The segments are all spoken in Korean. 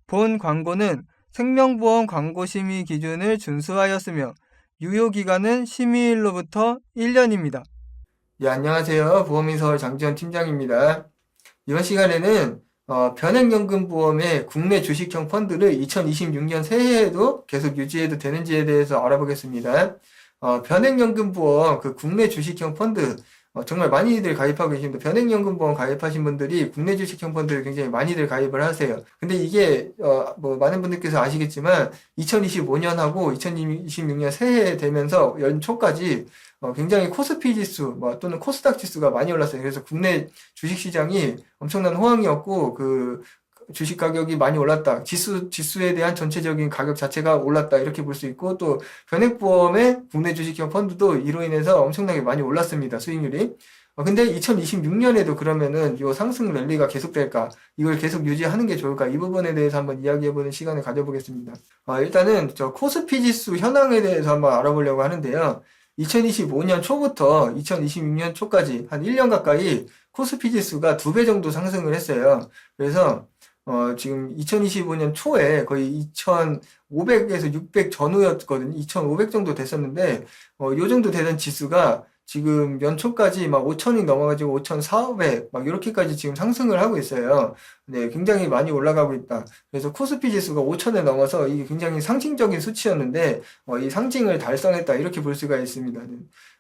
본 광고는 생명보험 광고심의 기준을 준수하였으며 유효기간은 심의일로부터 1년입니다. 예, 안녕하세요. 보험인서울 장지현 팀장입니다. 이번 시간에는 변액연금보험의 국내 주식형 펀드를 2026년 새해에도 계속 유지해도 되는지에 대해서 알아보겠습니다. 변액연금보험 그 국내 주식형 펀드 정말 많이들 가입하고 계십니다. 변액연금보험 가입하신 분들이 국내 주식형 펀드를 굉장히 많이들 가입을 하세요. 근데 이게 많은 분들께서 아시겠지만 2025년하고 2026년 새해 되면서 연초까지 굉장히 코스피 지수 또는 코스닥 지수가 많이 올랐어요. 그래서 국내 주식시장이 엄청난 호황이었고 그 주식 가격이 많이 올랐다. 지수에 대한 전체적인 가격 자체가 올랐다. 이렇게 볼 수 있고, 또 변액보험의 국내 주식형 펀드도 이로 인해서 엄청나게 많이 올랐습니다. 수익률이. 근데 2026년에도 그러면은 이 상승 랠리가 계속될까? 이걸 계속 유지하는 게 좋을까? 이 부분에 대해서 한번 이야기해보는 시간을 가져보겠습니다. 일단은 저 코스피 지수 현황에 대해서 한번 알아보려고 하는데요. 2025년 초부터 2026년 초까지 한 1년 가까이 코스피 지수가 2배 정도 상승을 했어요. 그래서 지금 2025년 초에 거의 2,500에서 600 전후였거든요. 2,500 정도 됐었는데, 요 정도 되던 지수가 지금 연초까지 막 5,000이 넘어가지고 5,400, 막 이렇게까지 지금 상승을 하고 있어요. 네, 굉장히 많이 올라가고 있다. 그래서 코스피 지수가 5,000에 넘어서 이게 굉장히 상징적인 수치였는데, 이 상징을 달성했다. 이렇게 볼 수가 있습니다. 네,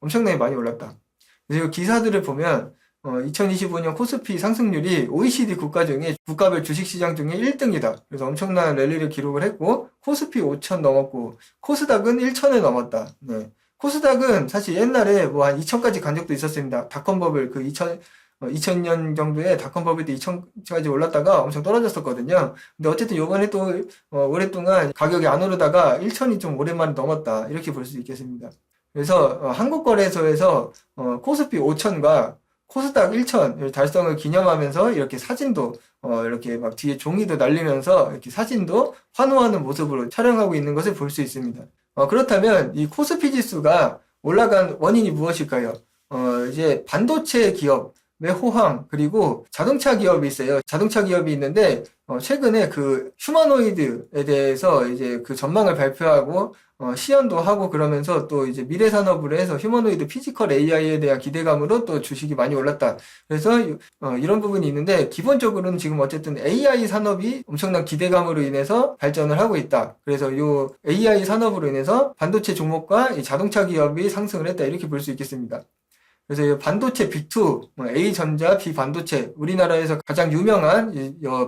엄청나게 많이 올랐다. 그래서 기사들을 보면, 2025년 코스피 상승률이 OECD 국가 중에 국가별 주식시장 중에 1등이다. 그래서 엄청난 랠리를 기록을 했고, 코스피 5,000 넘었고, 코스닥은 1,000에 넘었다. 네. 코스닥은 사실 옛날에 한 2,000까지 간 적도 있었습니다. 닷컴버블 2000년 정도에 닷컴버블 때 2,000까지 올랐다가 엄청 떨어졌었거든요. 근데 어쨌든 요번에 또 오랫동안 가격이 안 오르다가 1,000이 좀 오랜만에 넘었다. 이렇게 볼 수 있겠습니다. 그래서 한국거래소에서 코스피 5,000과 코스닥 1,000 달성을 기념하면서 이렇게 사진도 이렇게 막 뒤에 종이도 날리면서 이렇게 사진도 환호하는 모습으로 촬영하고 있는 것을 볼 수 있습니다. 그렇다면 이 코스피 지수가 올라간 원인이 무엇일까요? 이제 반도체 기업의 호황, 그리고 자동차 기업이 있어요. 자동차 기업이 있는데 최근에 그 휴머노이드에 대해서 이제 그 전망을 발표하고 시연도 하고 그러면서 또 이제 미래 산업으로 해서 휴머노이드 피지컬 AI에 대한 기대감으로 또 주식이 많이 올랐다. 그래서 이런 부분이 있는데, 기본적으로는 지금 어쨌든 AI 산업이 엄청난 기대감으로 인해서 발전을 하고 있다. 그래서 이 AI 산업으로 인해서 반도체 종목과 이 자동차 기업이 상승을 했다. 이렇게 볼 수 있겠습니다. 그래서 이 반도체 B2, A전자, B반도체, 우리나라에서 가장 유명한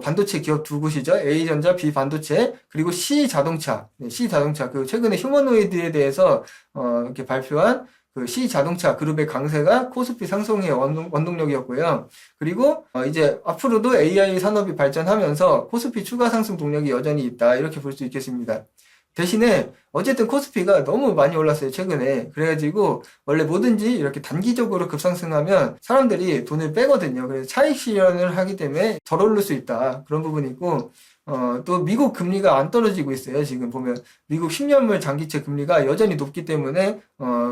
반도체 기업 두 곳이죠. A전자, B반도체, 그리고 C자동차. C자동차, 그 최근에 휴머노이드에 대해서 이렇게 발표한 그 C자동차 그룹의 강세가 코스피 상승의 원동력이었고요. 그리고 이제 앞으로도 AI 산업이 발전하면서 코스피 추가 상승 동력이 여전히 있다. 이렇게 볼 수 있겠습니다. 대신에 어쨌든 코스피가 너무 많이 올랐어요, 최근에. 그래가지고 원래 뭐든지 이렇게 단기적으로 급상승하면 사람들이 돈을 빼거든요. 그래서 차익 실현을 하기 때문에 덜 오를 수 있다. 그런 부분이 있고, 또 미국 금리가 안 떨어지고 있어요. 지금 보면 미국 10년물 장기채 금리가 여전히 높기 때문에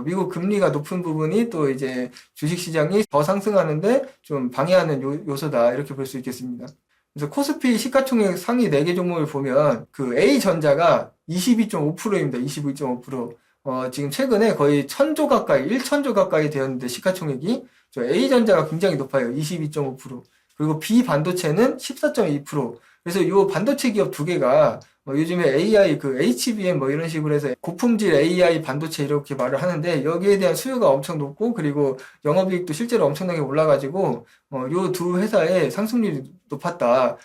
미국 금리가 높은 부분이 또 이제 주식시장이 더 상승하는데 좀 방해하는 요소다. 이렇게 볼 수 있겠습니다. 그래서 코스피 시가총액 상위 4개 종목을 보면 그 A전자가 22.5%입니다. 22.5%. 지금 최근에 거의 1,000조 가까이, 1,000조 가까이 되었는데 시가총액이 저 A전자가 굉장히 높아요. 22.5%. 그리고 B반도체는 14.2%. 그래서 이 반도체 기업 두 개가 요즘에 AI 그 HBM 이런 식으로 해서 고품질 AI 반도체 이렇게 말을 하는데, 여기에 대한 수요가 엄청 높고, 그리고 영업이익도 실제로 엄청나게 올라가지고 요 두 회사의 상승률이 높았다.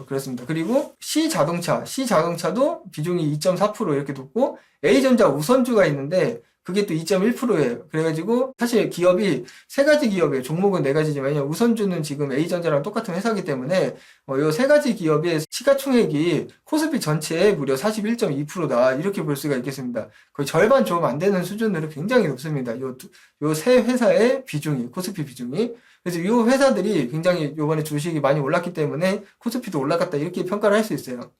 그렇습니다. 그리고 C자동차도 비중이 2.4% 이렇게 높고, A전자 우선주가 있는데 그게 또 2.1%예요. 그래가지고 사실 기업이 세 가지 기업이에요. 종목은 네 가지지만요. 우선주는 지금 A전자랑 똑같은 회사이기 때문에 이 세 가지 기업의 시가총액이 코스피 전체의 무려 41.2%다. 이렇게 볼 수가 있겠습니다. 거의 절반 좀 안 되는 수준으로 굉장히 높습니다. 요 세 회사의 비중이, 코스피 비중이. 그래서 이 회사들이 굉장히 요번에 주식이 많이 올랐기 때문에 코스피도 올라갔다. 이렇게 평가를 할 수 있어요.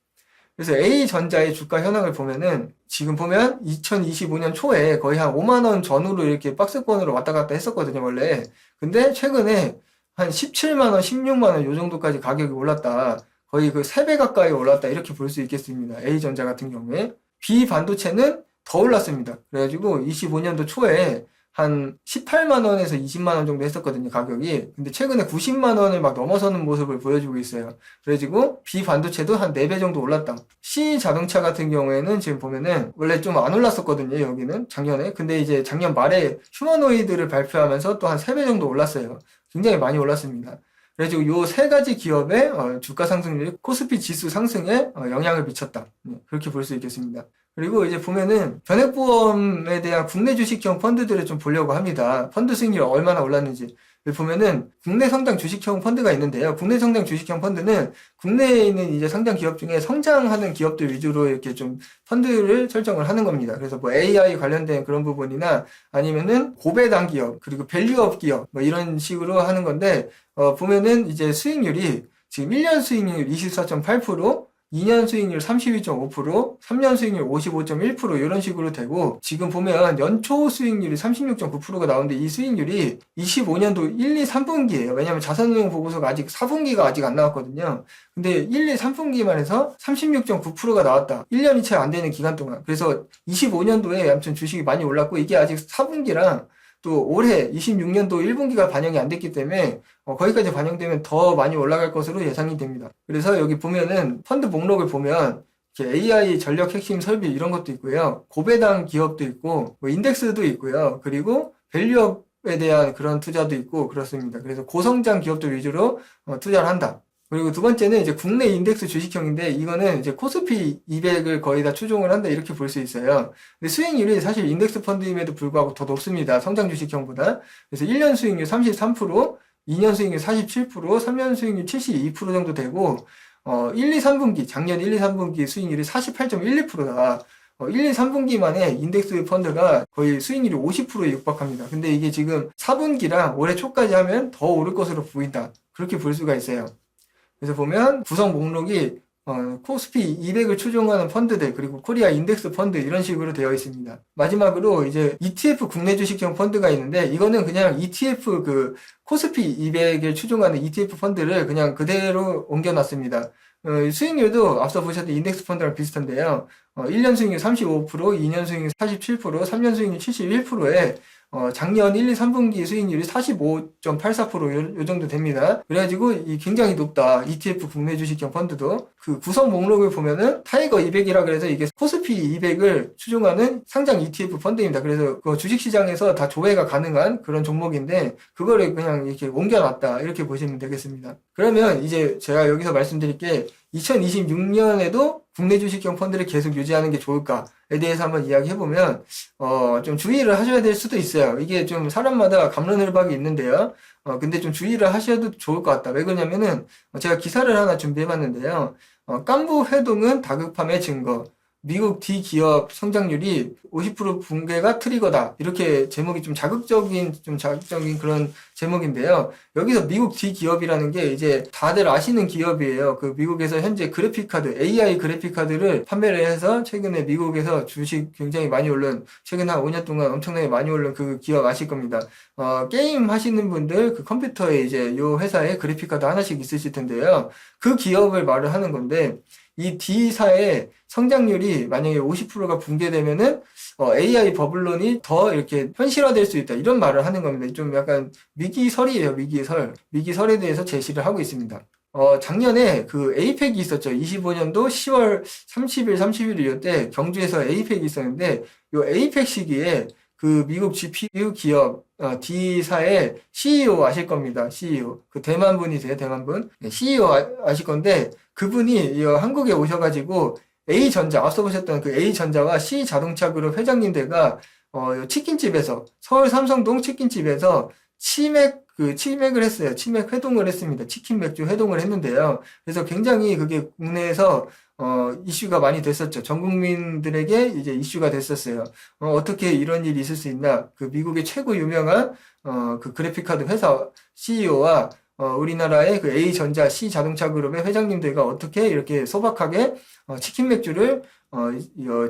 그래서 A전자의 주가 현황을 보면은, 지금 보면 2025년 초에 거의 한 5만원 전후로 이렇게 박스권으로 왔다 갔다 했었거든요, 원래. 근데 최근에 한 17만원, 16만원 요 정도까지 가격이 올랐다. 거의 그 3배 가까이 올랐다 이렇게 볼 수 있겠습니다. A전자 같은 경우에. B반도체는 더 올랐습니다. 그래가지고 25년도 초에 한 18만 원에서 20만 원 정도 했었거든요, 가격이. 근데 최근에 90만 원을 막 넘어서는 모습을 보여주고 있어요. 그래가지고 B반도체도 한 4배 정도 올랐다. C자동차 같은 경우에는 지금 보면은 원래 좀 안 올랐었거든요, 여기는 작년에. 근데 이제 작년 말에 휴머노이드를 발표하면서 또 한 3배 정도 올랐어요. 굉장히 많이 올랐습니다. 그래가지고 요 세 가지 기업의 주가 상승률이 코스피 지수 상승에 영향을 미쳤다. 그렇게 볼 수 있겠습니다. 그리고 이제 보면은 변액보험에 대한 국내 주식형 펀드들을 좀 보려고 합니다. 펀드 수익률이 얼마나 올랐는지. 여기 보면은 국내 성장 주식형 펀드가 있는데요. 국내 성장 주식형 펀드는 국내에 있는 이제 성장 기업 중에 성장하는 기업들 위주로 이렇게 좀 펀드를 설정을 하는 겁니다. 그래서 뭐 AI 관련된 그런 부분이나 아니면은 고배당 기업, 그리고 밸류업 기업, 뭐 이런 식으로 하는 건데, 보면은 이제 수익률이 지금 1년 수익률 24.8%, 2년 수익률 32.5%, 3년 수익률 55.1% 이런 식으로 되고, 지금 보면 연초 수익률이 36.9%가 나오는데 이 수익률이 25년도 1, 2, 3분기예요. 왜냐하면 자산운용 보고서가 아직 4분기가 아직 안 나왔거든요. 근데 1, 2, 3분기만 해서 36.9%가 나왔다. 1년이 채 안 되는 기간 동안. 그래서 25년도에 아무튼 주식이 많이 올랐고, 이게 아직 4분기랑 또 올해 26년도 1분기가 반영이 안 됐기 때문에 거기까지 반영되면 더 많이 올라갈 것으로 예상이 됩니다. 그래서 여기 보면은 펀드 목록을 보면 AI 전력 핵심 설비 이런 것도 있고요. 고배당 기업도 있고 뭐 인덱스도 있고요. 그리고 밸류업에 대한 그런 투자도 있고 그렇습니다. 그래서 고성장 기업들 위주로 투자를 한다. 그리고 두 번째는 이제 국내 인덱스 주식형인데, 이거는 이제 코스피 200을 거의 다 추종을 한다 이렇게 볼 수 있어요. 근데 수익률이 사실 인덱스 펀드임에도 불구하고 더 높습니다. 성장 주식형보다. 그래서 1년 수익률 33%, 2년 수익률 47%, 3년 수익률 72% 정도 되고, 1, 2, 3분기, 작년 1, 2, 3분기 수익률이 48.12%다. 1, 2, 3분기만에 인덱스 펀드가 거의 수익률이 50%에 육박합니다. 근데 이게 지금 4분기랑 올해 초까지 하면 더 오를 것으로 보인다. 그렇게 볼 수가 있어요. 그래서 보면 구성 목록이 코스피 200을 추종하는 펀드들, 그리고 코리아 인덱스 펀드 이런 식으로 되어 있습니다. 마지막으로 이제 ETF 국내 주식형 펀드가 있는데, 이거는 그냥 ETF 그 코스피 200을 추종하는 ETF 펀드를 그냥 그대로 옮겨놨습니다. 수익률도 앞서 보셨던 인덱스 펀드랑 비슷한데요. 1년 수익률 35%, 2년 수익률 47%, 3년 수익률 71%에 작년 1, 2, 3분기 수익률이 45.84% 요 정도 됩니다. 그래가지고 이 굉장히 높다. ETF 국내 주식형 펀드도. 그 구성 목록을 보면은 타이거 200이라 그래서 이게 코스피 200을 추종하는 상장 ETF 펀드입니다. 그래서 그 주식시장에서 다 조회가 가능한 그런 종목인데, 그거를 그냥 이렇게 옮겨놨다. 이렇게 보시면 되겠습니다. 그러면 이제 제가 여기서 말씀드릴 게, 2026년에도 국내 주식형 펀드를 계속 유지하는 게 좋을까에 대해서 한번 이야기해보면, 좀 주의를 하셔야 될 수도 있어요. 이게 좀 사람마다 갑론을박이 있는데요. 근데 좀 주의를 하셔도 좋을 것 같다. 왜 그러냐면은, 제가 기사를 하나 준비해봤는데요. 깐부 회동은 다급함의 증거. 미국 D기업 성장률이 50% 붕괴가 트리거다. 이렇게 제목이 좀 자극적인 그런 제목인데요. 여기서 미국 D기업이라는 게 이제 다들 아시는 기업이에요. 그 미국에서 현재 그래픽카드, AI 그래픽카드를 판매를 해서 최근에 미국에서 주식 굉장히 많이 오른, 최근 한 5년 동안 엄청나게 많이 오른 그 기업 아실 겁니다. 게임 하시는 분들 그 컴퓨터에 이제 요 회사에 그래픽카드 하나씩 있으실 텐데요. 그 기업을 말을 하는 건데, 이 D사의 성장률이 만약에 50%가 붕괴되면은 AI 버블론이 더 이렇게 현실화될 수 있다, 이런 말을 하는 겁니다. 좀 약간 위기설이에요. 위기설에 대해서 제시를 하고 있습니다. 작년에 그 에이펙이 있었죠. 25년도 10월 30일, 31일 때 경주에서 에이펙이 있었는데, 요 에이펙 시기에 그 미국 GPU 기업 D사의 CEO 아실 겁니다. CEO. 그 대만 분이세요, 대만 분. 네, CEO 아실 건데, 그분이 한국에 오셔가지고 A전자, 앞서 보셨던 그 A전자와 C자동차 그룹 회장님들과 치킨집에서, 서울 삼성동 치킨집에서 치맥을 했어요. 치맥 회동을 했습니다. 치킨 맥주 회동을 했는데요. 그래서 굉장히 그게 국내에서 이슈가 많이 됐었죠. 전 국민들에게 이제 이슈가 됐었어요. 어떻게 이런 일이 있을 수 있나? 그 미국의 최고 유명한 그 그래픽카드 회사 CEO와 우리나라의 그 A전자, C자동차 그룹의 회장님들과 어떻게 이렇게 소박하게 치킨 맥주를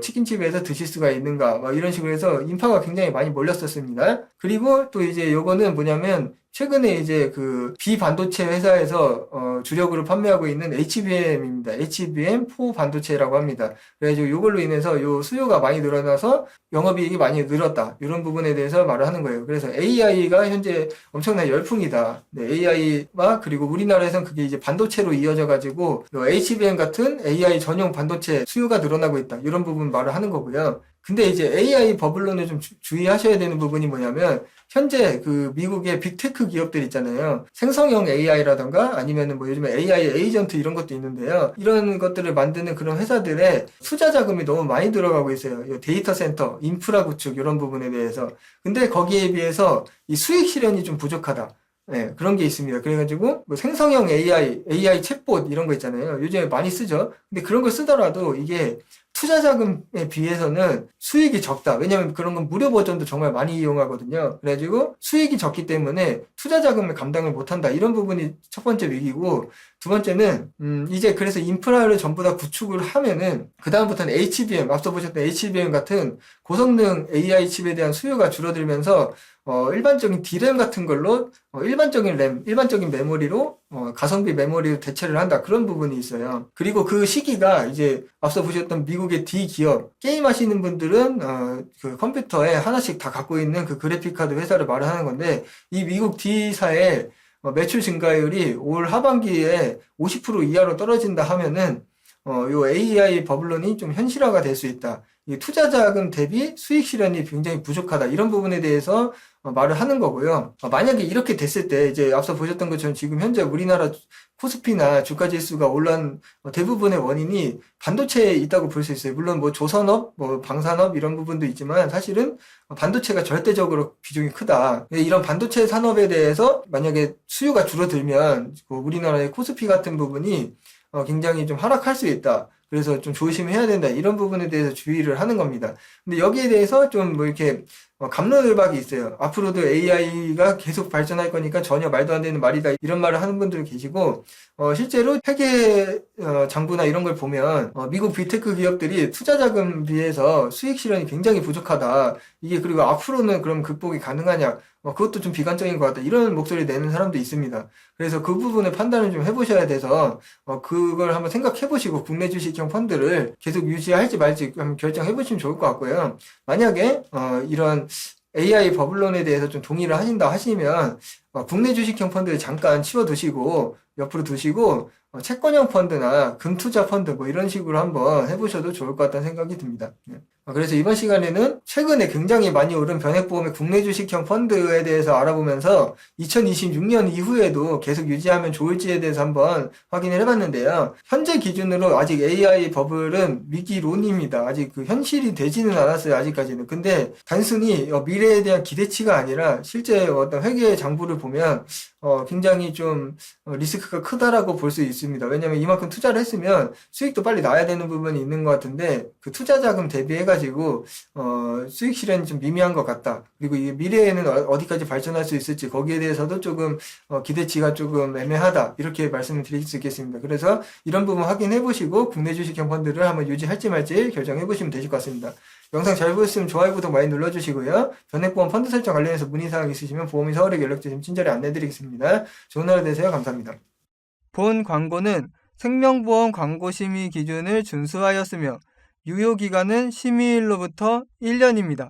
치킨집에서 드실 수가 있는가, 이런 식으로 해서 인파가 굉장히 많이 몰렸었습니다. 그리고 또 이제 요거는 뭐냐면, 최근에 이제 그 비반도체 회사에서 주력으로 판매하고 있는 HBM입니다. HBM4 반도체라고 합니다. 그래가지고 요걸로 인해서 요 수요가 많이 늘어나서 영업이익이 많이 늘었다. 이런 부분에 대해서 말을 하는 거예요. 그래서 AI가 현재 엄청난 열풍이다. 네, AI와 그리고 우리나라에선 그게 이제 반도체로 이어져 가지고 HBM 같은 AI 전용 반도체 수요가 늘어나고 있다. 이런 부분 말을 하는 거고요. 근데 이제 AI 버블론을 좀 주의하셔야 되는 부분이 뭐냐면, 현재 그 미국의 빅테크 기업들 있잖아요. 생성형 AI라던가 아니면은 뭐 요즘에 AI 에이전트 이런 것도 있는데요. 이런 것들을 만드는 그런 회사들의 투자 자금이 너무 많이 들어가고 있어요. 데이터 센터, 인프라 구축 이런 부분에 대해서. 근데 거기에 비해서 이 수익 실현이 좀 부족하다. 네, 그런 게 있습니다. 그래가지고 뭐 생성형 AI 챗봇 이런 거 있잖아요. 요즘에 많이 쓰죠. 근데 그런 걸 쓰더라도 이게 투자 자금에 비해서는 수익이 적다. 왜냐면 그런 건 무료 버전도 정말 많이 이용하거든요. 그래가지고 수익이 적기 때문에 투자 자금을 감당을 못한다. 이런 부분이 첫 번째 위기고, 두 번째는 이제 그래서 인프라를 전부 다 구축을 하면은 그 다음부터는 HBM, 앞서 보셨던 HBM 같은 고성능 AI 칩에 대한 수요가 줄어들면서 일반적인 D램 같은 걸로 일반적인 램, 일반적인 메모리로 가성비 메모리로 대체를 한다. 그런 부분이 있어요. 그리고 그 시기가 이제 앞서 보셨던 미국의 D 기업, 게임 하시는 분들은 그 컴퓨터에 하나씩 다 갖고 있는 그 그래픽 카드 회사를 말을 하는 건데, 이 미국 D사의 매출 증가율이 올 하반기에 50% 이하로 떨어진다 하면은 요 AI 버블론이 좀 현실화가 될 수 있다. 이 투자 자금 대비 수익 실현이 굉장히 부족하다. 이런 부분에 대해서 말을 하는 거고요. 만약에 이렇게 됐을 때 이제 앞서 보셨던 것처럼 지금 현재 우리나라 코스피나 주가 지수가 올라온 대부분의 원인이 반도체에 있다고 볼 수 있어요. 물론 뭐 조선업, 뭐 방산업 이런 부분도 있지만 사실은 반도체가 절대적으로 비중이 크다. 이런 반도체 산업에 대해서 만약에 수요가 줄어들면 우리나라의 코스피 같은 부분이 굉장히 좀 하락할 수 있다. 그래서 좀 조심해야 된다. 이런 부분에 대해서 주의를 하는 겁니다. 근데 여기에 대해서 좀 뭐 이렇게 갑론을박이 있어요. 앞으로도 AI가 계속 발전할 거니까 전혀 말도 안 되는 말이다. 이런 말을 하는 분들 계시고, 실제로 회계 장부나 이런 걸 보면 미국 빅테크 기업들이 투자 자금 비해서 수익 실현이 굉장히 부족하다. 이게 그리고 앞으로는 그럼 극복이 가능하냐? 그것도 좀 비관적인 것 같다. 이런 목소리 내는 사람도 있습니다. 그래서 그 부분을 판단을 좀 해보셔야 돼서 그걸 한번 생각해보시고 국내 주식형 펀드를 계속 유지할지 말지 한번 결정해보시면 좋을 것 같고요. 만약에 이런 AI 버블론에 대해서 좀 동의를 하신다 하시면 국내 주식형 펀드를 잠깐 치워두시고 옆으로 두시고 채권형 펀드나 금투자 펀드 뭐 이런 식으로 한번 해보셔도 좋을 것 같다는 생각이 듭니다. 그래서 이번 시간에는 최근에 굉장히 많이 오른 변액보험의 국내 주식형 펀드에 대해서 알아보면서 2026년 이후에도 계속 유지하면 좋을지에 대해서 한번 확인을 해봤는데요. 현재 기준으로 아직 AI 버블은 위기론입니다. 아직 그 현실이 되지는 않았어요. 아직까지는. 근데 단순히 미래에 대한 기대치가 아니라 실제 어떤 회계 장부를 보면 굉장히 좀 리스크가 크다라고 볼 수 있습니다. 왜냐면 이만큼 투자를 했으면 수익도 빨리 나야 되는 부분이 있는 것 같은데 그 투자 자금 대비해가지고 수익 실현이 좀 미미한 것 같다. 그리고 이 미래에는 어디까지 발전할 수 있을지 거기에 대해서도 조금 기대치가 조금 애매하다. 이렇게 말씀을 드릴 수 있겠습니다. 그래서 이런 부분 확인해 보시고 국내 주식형 펀드를 한번 유지할지 말지 결정해 보시면 되실 것 같습니다. 영상 잘 보셨으면 좋아요, 구독 많이 눌러주시고요. 변액보험 펀드 설정 관련해서 문의사항 있으시면 보험이 서울에 연락주시면 친절히 안내드리겠습니다. 좋은 하루 되세요. 감사합니다. 본 광고는 생명보험 광고심의 기준을 준수하였으며 유효기간은 심의일로부터 1년입니다.